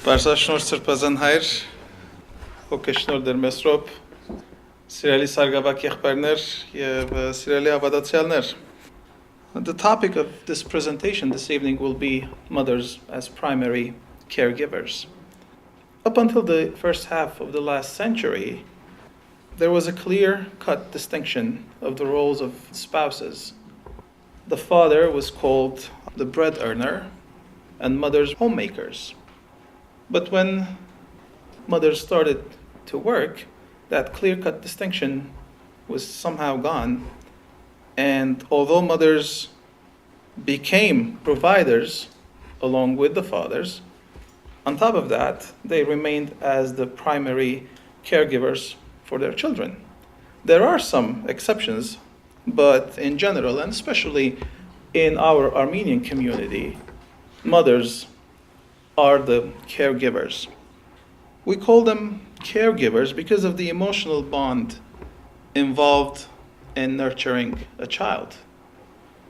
Բարսաշնոր Սրբազան հայր, հոգեշնոր դեր Մեսրոպ, սիրելի սարգավակ եղբայրներ եւ սիրելի հավատացյալներ. The topic of this presentation this evening will be mothers as primary caregivers. Up until the first half of the last century, there was a clear-cut distinction of the roles of spouses. The father was called the bread earner and mothers homemakers. But when mothers started to work, that clear-cut distinction was somehow gone. And although mothers became providers along with the fathers, on top of that, they remained as the primary caregivers for their children. There are some exceptions, but in general, and especially in our Armenian community, mothers are the caregivers. We call them caregivers because of the emotional bond involved in nurturing a child.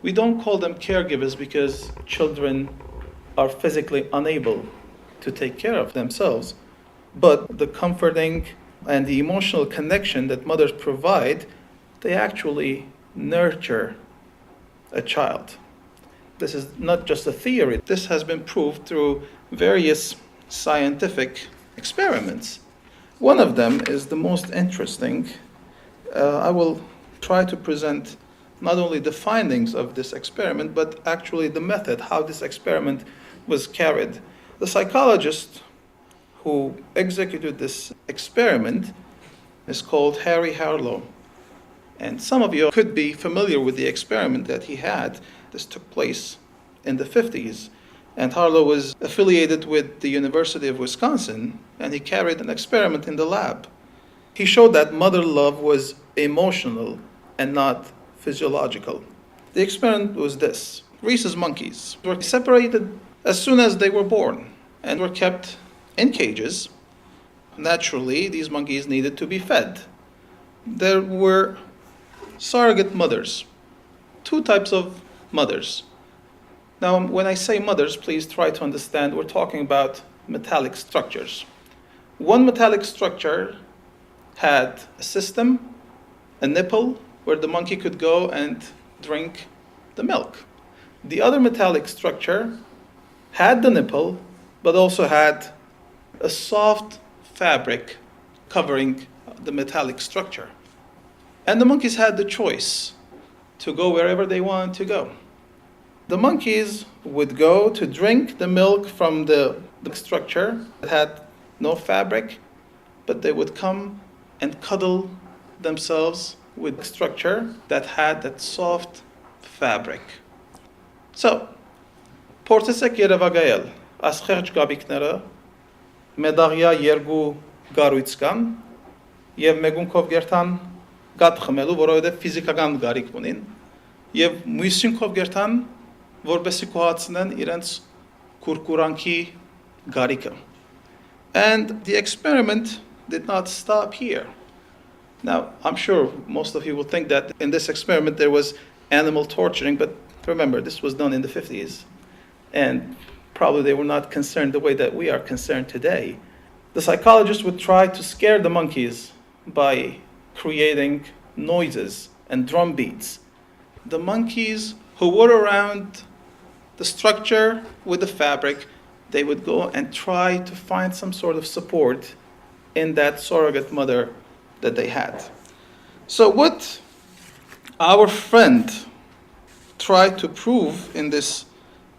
We don't call them caregivers because children are physically unable to take care of themselves, but the comforting and the emotional connection that mothers provide, they actually nurture a child. This is not just a theory. This has been proved through various scientific experiments. One of them is the most interesting. I will try to present not only the findings of this experiment, but actually the method, how this experiment was carried. The psychologist who executed this experiment is called Harry Harlow. And some of you could be familiar with the experiment that he had. This took place in the 50s. And Harlow was affiliated with the University of Wisconsin, and he carried an experiment in the lab. He showed that mother love was emotional and not physiological. The experiment was this. Rhesus monkeys were separated as soon as they were born and were kept in cages. Naturally, these monkeys needed to be fed. There were surrogate mothers, two types of mothers. Now, when I say mothers, please try to understand we're talking about metallic structures. One metallic structure had a system, a nipple, where the monkey could go and drink the milk. The other metallic structure had the nipple, but also had a soft fabric covering the metallic structure. And the monkeys had the choice to go wherever they wanted to go. The monkeys would go to drink the milk from the structure that had no fabric, but they would come and cuddle themselves with the structure that had that soft fabric. So, փորձեցեք երևակայել ասխեղճ գաբիկները մեդաղյա երկու գառույց կան եւ մեկունքով գերտան գատ խմելու, որովհետեւ ֆիզիկական գարիք ունին, եւ մյուսինքով գերտան որպեսզի կոհացնեն իրենց կուրկուրանքի գարիկը. And the experiment did not stop here. Now, I'm sure most of you will think that in this experiment there was animal torturing, but remember, this was done in the 50s. And probably they were not concerned the way that we are concerned today. The psychologist would try to scare the monkeys by creating noises and drum beats. The monkeys who were around the structure with the fabric, they would go and try to find some sort of support in that surrogate mother that they had. So what our friend tried to prove in this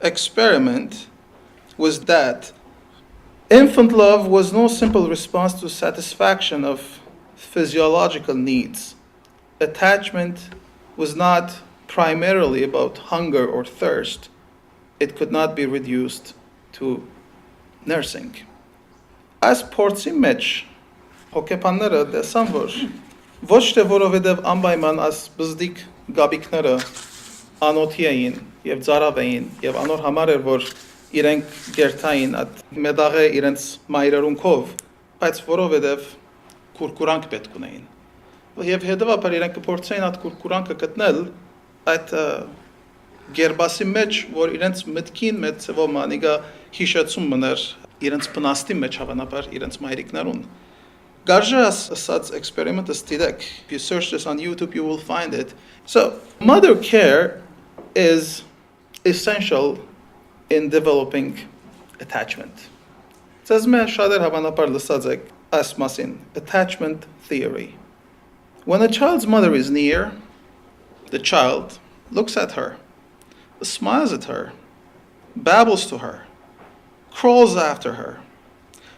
experiment was that infant love was no simple response to satisfaction of physiological needs. Attachment was not primarily about hunger or thirst. It could not be reduced to nursing. As փորձի մեջ հոգեբանները տեսան, որ ոչ թե որովհետև անպայման as բզդիկ գաբիկները անոթի էին եւ ծարավ էին եւ անոր համար էր որ իրենք գերտային այդ մեդաղը իրենց մայրերունքով, բայց որովհետև կուրկուրանք պետք ունեին։ Եվ հետևաբար իրենք կփորձեին այդ կուրկուրանքը գտնել այդ գերբասի մեջ, որ իրենց մտքին մեծ ծավալ մանիգա հիշեցում մներ իրենց բնաստի մեջ հավանաբար իրենց մայրիկներուն։ Garjas Assad's experiment is tidek. If you search this on YouTube, you will find it. So, mother care is essential in developing attachment. Says me shader habanapar l'sadzek asmasin attachment theory. When a child's mother is near, the child looks at her, smiles at her, babbles to her, crawls after her.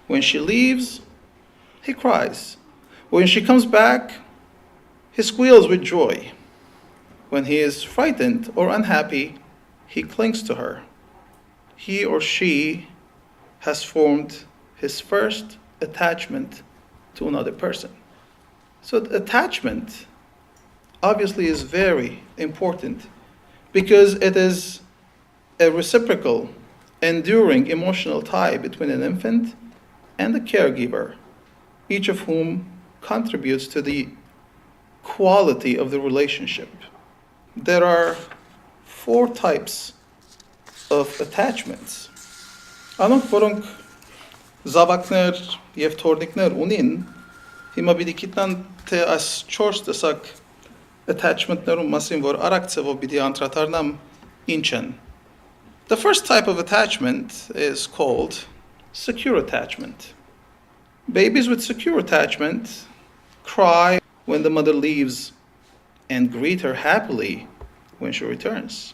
When she leaves, he cries. When she comes back, he squeals with joy. When he is frightened or unhappy, he clings to her. He or she has formed his first attachment to another person. So attachment obviously is very important because it is a reciprocal, enduring emotional tie between an infant and the caregiver, each of whom contributes to the quality of the relationship. There are 4 types of attachments. Անոնք որոնք զավակներ եւ թորնիկներ ունին, հիմա պիտի գիտնան թե այս 4 տեսակ attachment-ներում մասին, որ արագ ցավով պիտի անդրադառնամ ինչ են. The first type of attachment is called secure attachment. Babies with secure attachment cry when the mother leaves and greet her happily when she returns.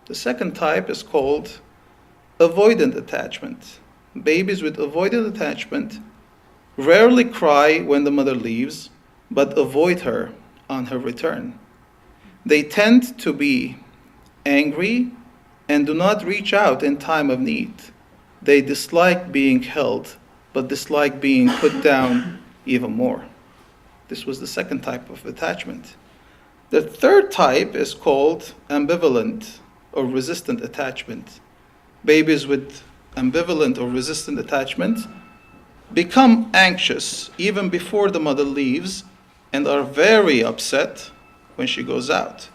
The second type is called avoidant attachment. Babies with avoidant attachment rarely cry when the mother leaves, but avoid her on her return. They tend to be angry and do not reach out in time of need. They dislike being held, but dislike being put down even more. This was the second type of attachment. The third type is called ambivalent or resistant attachment. Babies with ambivalent or resistant attachment become anxious even before the mother leaves and are very upset when she goes out.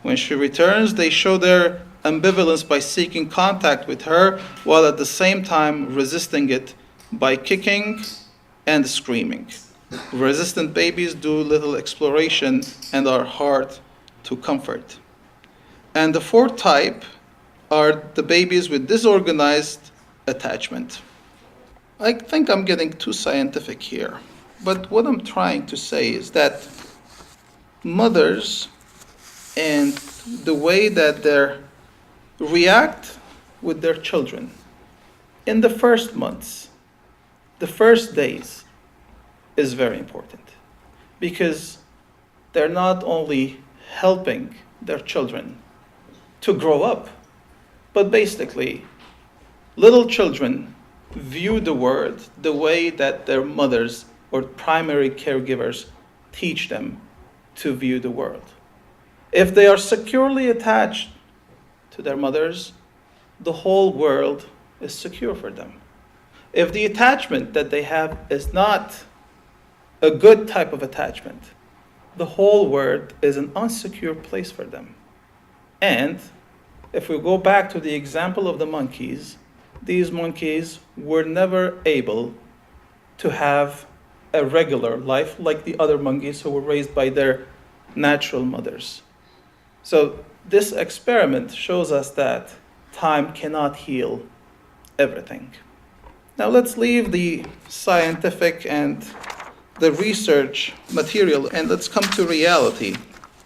When she returns, they show their ambivalence by seeking contact with her while at the same time resisting it by kicking and screaming. Resistant babies do little exploration and are hard to comfort. And the fourth type are the babies with disorganized attachment. I think I'm getting too scientific here, but what I'm trying to say is that mothers and the way that they react with their children in the first months, the first days, is very important because they're not only helping their children to grow up, but basically little children view the world the way that their mothers or primary caregivers teach them to view the world. If they are securely attached to their mothers, the whole world is secure for them. If the attachment that they have is not a good type of attachment, the whole world is an unsecure place for them. And if we go back to the example of the monkeys, these monkeys were never able to have a regular life like the other monkeys who were raised by their natural mothers. So this experiment shows us that time cannot heal everything. Now let's leave the scientific and the research material and let's come to reality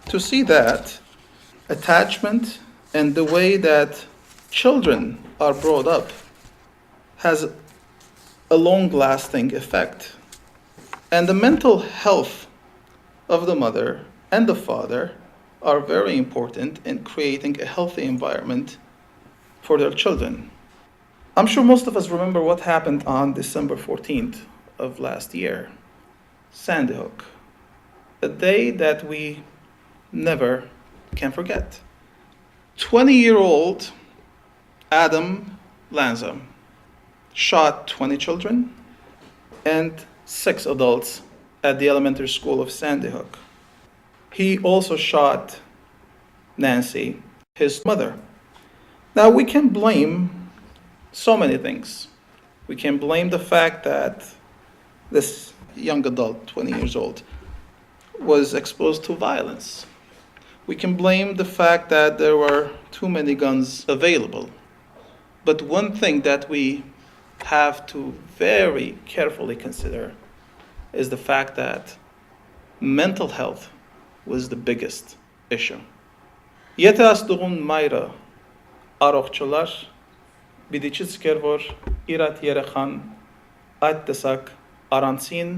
to see that attachment and the way that children are brought up has a long-lasting effect. And the mental health of the mother and the father are very important in creating a healthy environment for their children. I'm sure most of us remember what happened on December 14th of last year. Sandy Hook, a day that we never can forget. 20-year-old Adam Lanza shot 20 children and 6 adults at the elementary school of Sandy Hook. He also shot Nancy, his mother. Now we can blame so many things. We can blame the fact that this young adult, 20 years old, was exposed to violence. We can blame the fact that there were too many guns available. But one thing that we have to very carefully consider is the fact that mental health was the biggest issue. Եթե աստուղուն մայրը առողջոլար, պիտի չցկեր, որ իրատ երեխան այդ տեսակ առանցին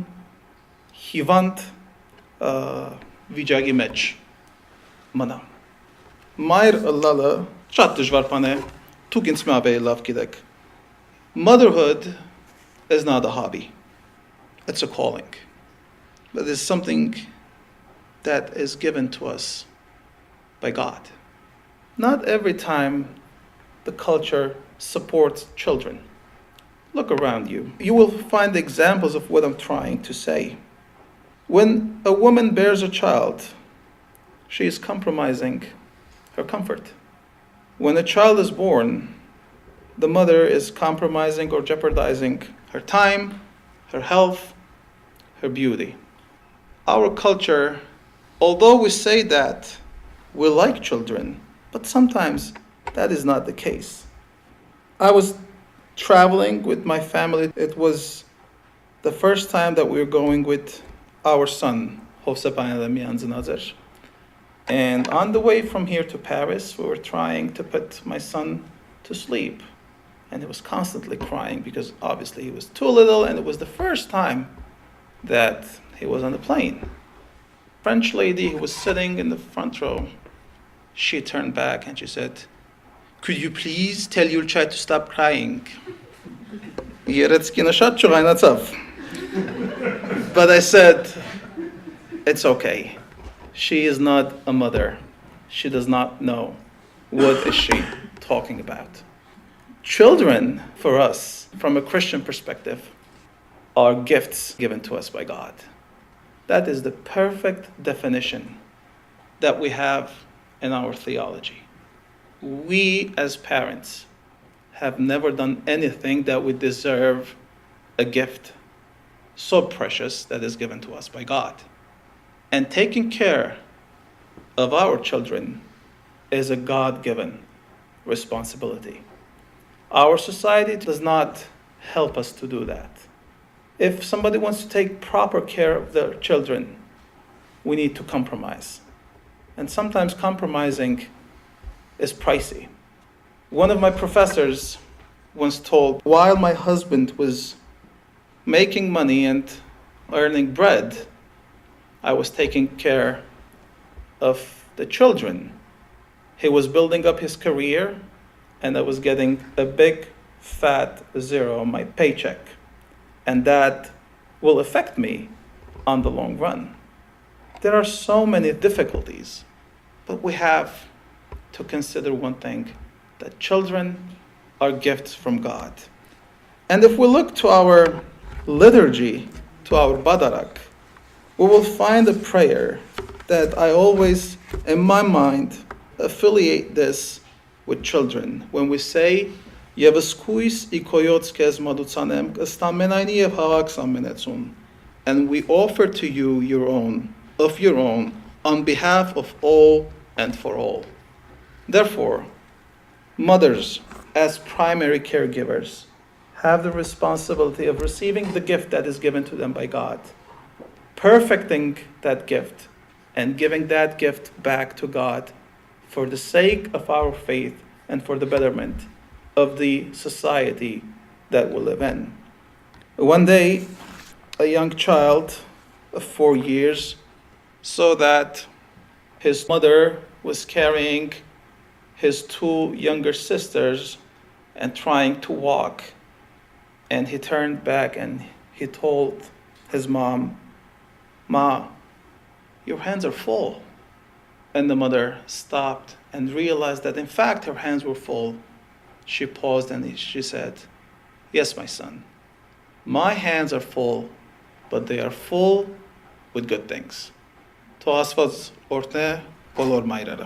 հիվանդ վիճակի մեջ մնա։ Մայր ըլլալը շատ դժվար բան է, դուք ինձ ավելի լավ գիտեք։ Motherhood is not a hobby. It's a calling. But it's something that is given to us by God. Not every time the culture supports children. Look around you. You will find examples of what I'm trying to say. When a woman bears a child, she is compromising her comfort. When a child is born, the mother is compromising or jeopardizing her time, her health, her beauty. Our culture, although we say that we like children, but sometimes that is not the case. I was traveling with my family. It was the first time that we were going with our son, and on the way from here to Paris, we were trying to put my son to sleep. And he was constantly crying because obviously he was too little, and it was the first time that he was on the plane. French lady who was sitting in the front row, she turned back and she said, "Could you please tell your child to stop crying?" But I said, it's okay. She is not a mother. She does not know what is she talking about. Children, for us, from a Christian perspective, are gifts given to us by God. That is the perfect definition that we have in our theology. We, as parents, have never done anything that would deserve a gift so precious that is given to us by God. And taking care of our children is a God-given responsibility. Our society does not help us to do that. If somebody wants to take proper care of their children, we need to compromise. And sometimes compromising is pricey. One of my professors once told, while my husband was making money and earning bread, I was taking care of the children. He was building up his career, and I was getting a big fat zero on my paycheck. And that will affect me on the long run. There are so many difficulties, but we have to consider one thing, that children are gifts from God. And if we look to our liturgy, to our Badarak, we will find a prayer that I always, in my mind, affiliate this with children. When we say, and we offer to you your own, of your own, on behalf of all and for all. Therefore, mothers, as primary caregivers, have the responsibility of receiving the gift that is given to them by God, perfecting that gift, and giving that gift back to God for the sake of our faith and for the betterment of the society that we live in. One day, a young child of 4 years saw that his mother was carrying his 2 younger sisters and trying to walk. And he turned back and he told his mom, "Ma, your hands are full." And the mother stopped and realized that in fact her hands were full. She paused and she said, "Yes, my son, my hands are full, but they are full with good things." To Աստված օրհնե բոլոր մայրերը։